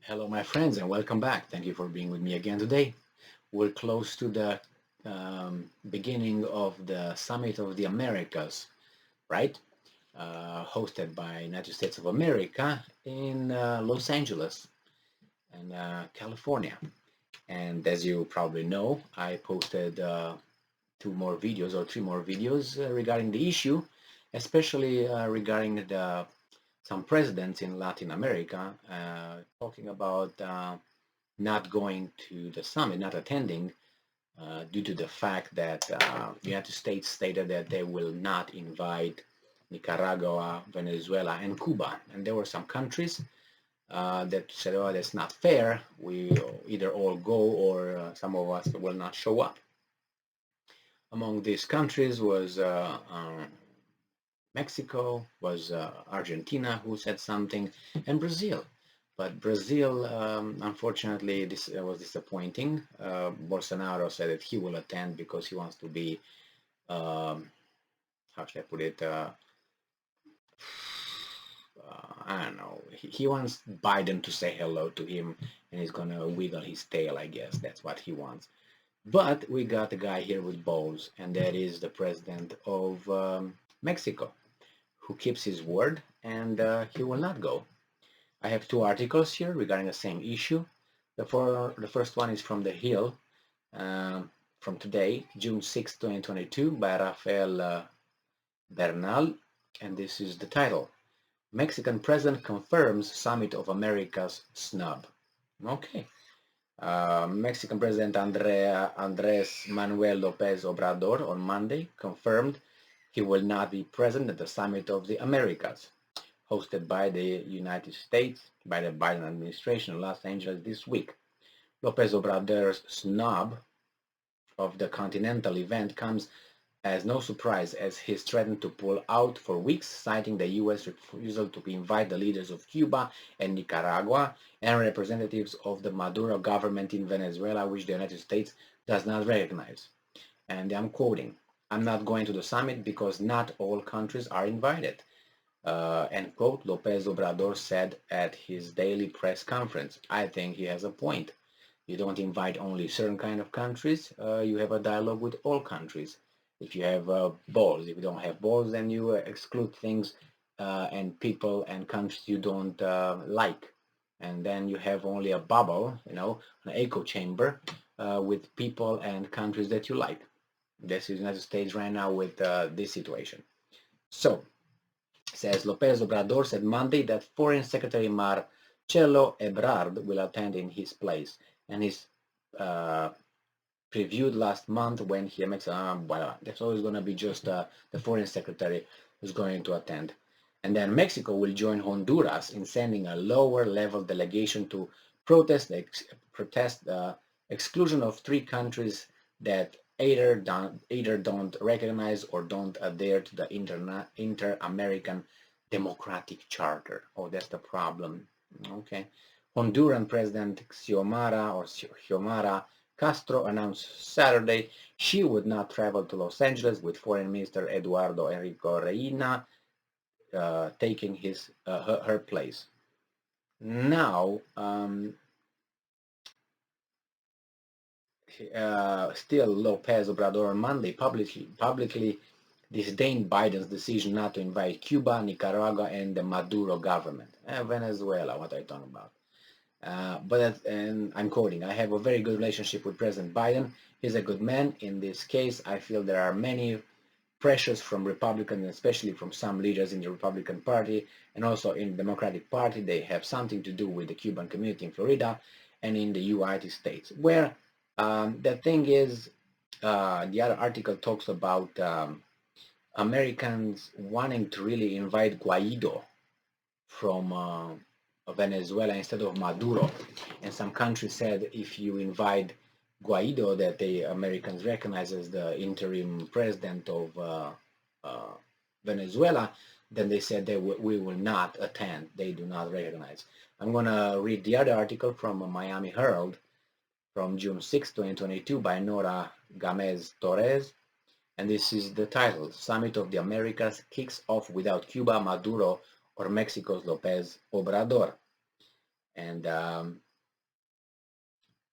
Hello, my friends, and welcome back. Thank you for being with me again today. We're close to the beginning of the Summit of the Americas, right? Hosted by United States of America in Los Angeles and California. And as you probably know, I posted two more videos or three more videos regarding the issue, especially regarding some presidents in Latin America talking about not going to the summit, not attending, due to the fact that the United States stated that they will not invite Nicaragua, Venezuela, and Cuba. And there were some countries that said, oh, that's not fair. We either all go or some of us will not show up. Among these countries was Mexico, was Argentina who said something, and Brazil. But Brazil, unfortunately, this was disappointing. Bolsonaro said that he will attend because he wants to be, how should I put it? I don't know. He wants Biden to say hello to him, and he's gonna wiggle his tail. I guess that's what he wants. But we got a guy here with balls, and that is the president of Mexico, who keeps his word, and he will not go. I have two articles here regarding the same issue. The first one is from The Hill, from today, June 6, 2022, by Rafael Bernal, and this is the title: Mexican President Confirms Summit of America's Snub. Okay. Mexican President Andrés Manuel López Obrador on Monday confirmed he will not be present at the Summit of the Americas, hosted by the United States by the Biden administration in Los Angeles this week. López Obrador's snub of the continental event comes as no surprise, as he's threatened to pull out for weeks, citing the U.S. refusal to invite the leaders of Cuba and Nicaragua and representatives of the Maduro government in Venezuela, which the United States does not recognize. And I'm quoting, "I'm not going to the summit because not all countries are invited," end quote, López Obrador said at his daily press conference. I think he has a point. You don't invite only certain kind of countries, you have a dialogue with all countries. If you have balls, if you don't have balls, then you exclude things and people and countries you don't like. And then you have only a bubble, an echo chamber with people and countries that you like. This is the United States right now with this situation. So, says López Obrador said Monday that Foreign Secretary Marcelo Ebrard will attend in his place, and he's previewed last month when he makes that's always going to be just the foreign secretary who's going to attend. And then Mexico will join Honduras in sending a lower level delegation to protest the exclusion of three countries that either don't recognize or don't adhere to the Inter-American Democratic Charter. Oh, that's the problem. Okay. Honduran President Xiomara Castro announced Saturday she would not travel to Los Angeles, with Foreign Minister Eduardo Enrico Reina taking her place. Now, still Lopez Obrador on Monday publicly disdained Biden's decision not to invite Cuba, Nicaragua, and the Maduro government. Venezuela, what are you talking about? And I'm quoting, "I have a very good relationship with President Biden. He's a good man. In this case, I feel there are many pressures from Republicans, especially from some leaders in the Republican Party and also in the Democratic Party. They have something to do with the Cuban community in Florida and in the United States." Where the thing is, the other article talks about Americans wanting to really invite Guaido from Venezuela instead of Maduro. And some countries said if you invite Guaido, that the Americans recognize as the interim president of Venezuela, then they said we will not attend. They do not recognize. I'm going to read the other article from Miami Herald from June 6, 2022 by Nora Gamez Torres. And this is the title: Summit of the Americas kicks off without Cuba, Maduro, or Mexico's López Obrador. And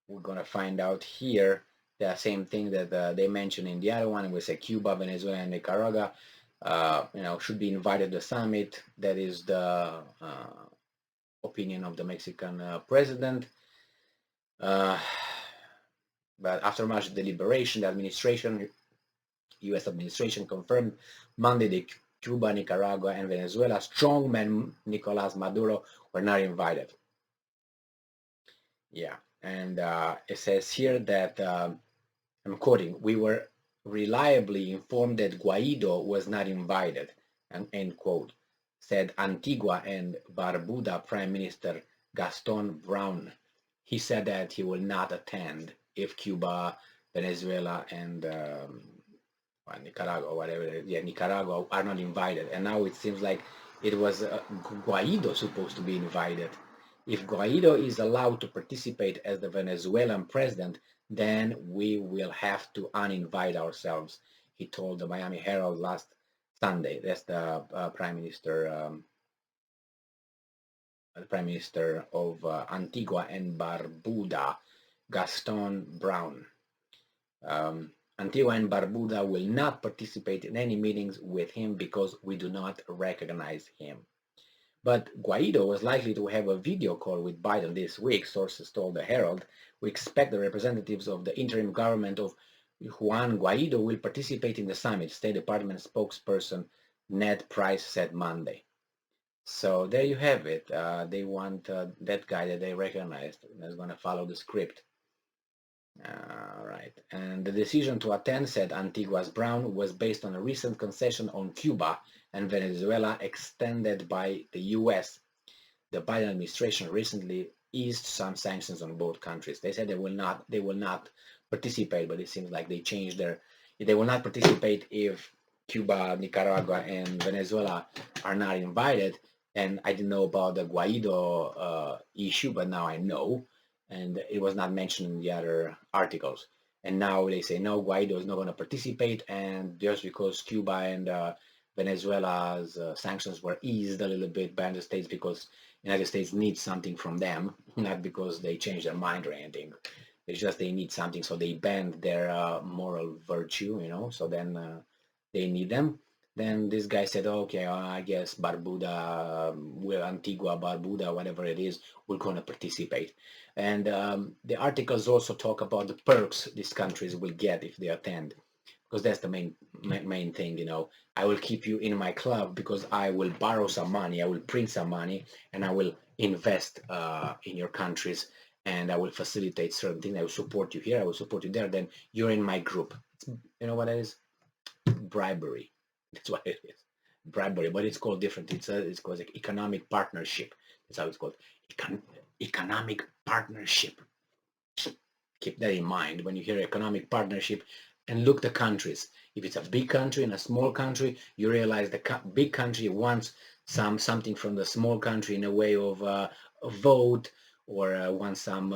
we're gonna find out here the same thing that they mentioned in the other one. We say Cuba, Venezuela, and Nicaragua, should be invited to the summit. That is the opinion of the Mexican president. But after much deliberation, the U.S. administration confirmed Monday that Cuba, Nicaragua, and Venezuela strongman Nicolas Maduro were not invited. Yeah, and it says here that, I'm quoting, "We were reliably informed that Guaido was not invited," end quote, said Antigua and Barbuda Prime Minister Gaston Brown. He said that he will not attend if Cuba, Venezuela, and Nicaragua, whatever, yeah, Nicaragua are not invited. And now it seems like it was Guaido supposed to be invited. If Guaido is allowed to participate as the Venezuelan president, then we will have to uninvite ourselves, he told the Miami Herald last Sunday. That's the Prime Minister of Antigua and Barbuda, Gaston Brown. Antigua and Barbuda will not participate in any meetings with him because we do not recognize him. But Guaido was likely to have a video call with Biden this week, sources told the Herald. We expect the representatives of the interim government of Juan Guaido will participate in the summit, State Department spokesperson Ned Price said Monday. So there you have it. They want that guy that they recognized that's going to follow the script. Right. And the decision to attend, said Antigua's Brown, was based on a recent concession on Cuba and Venezuela extended by the U.S. The Biden administration recently eased some sanctions on both countries. They said they will not participate, but it seems like they changed they will not participate if Cuba, Nicaragua, and Venezuela are not invited. And I didn't know about the Guaido issue, but now I know. And it was not mentioned in the other articles. And now they say, no, Guaido is not going to participate. And just because Cuba and Venezuela's sanctions were eased a little bit by the United States because the United States needs something from them, not because they changed their mind or anything. It's just they need something, so they bend their moral virtue, so then they need them. Then this guy said, okay, I guess Barbuda, Antigua, Barbuda, whatever it is, we're going to participate. And the articles also talk about the perks these countries will get if they attend, because that's the main thing, I will keep you in my club because I will borrow some money, I will print some money, and I will invest in your countries, and I will facilitate certain things. I will support you here, I will support you there. Then you're in my group. You know what that is? Bribery. That's what it is. Bribery, but it's called different. It's called like economic partnership. That's how it's called. Economic partnership. Keep that in mind when you hear economic partnership, and look the countries. If it's a big country and a small country, you realize the big country wants something from the small country in a way of a vote, or wants some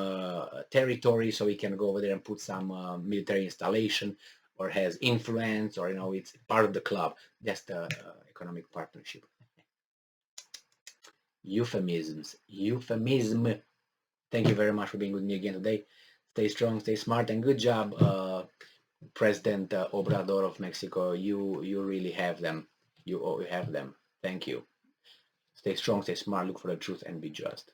territory so he can go over there and put some military installation, or has influence, or it's part of the club. That's the economic partnership. Euphemism. Thank you very much for being with me again today. Stay strong, stay smart, and good job, President Obrador of Mexico. You really have them. You have them. Thank you. Stay strong, stay smart, look for the truth, and be just.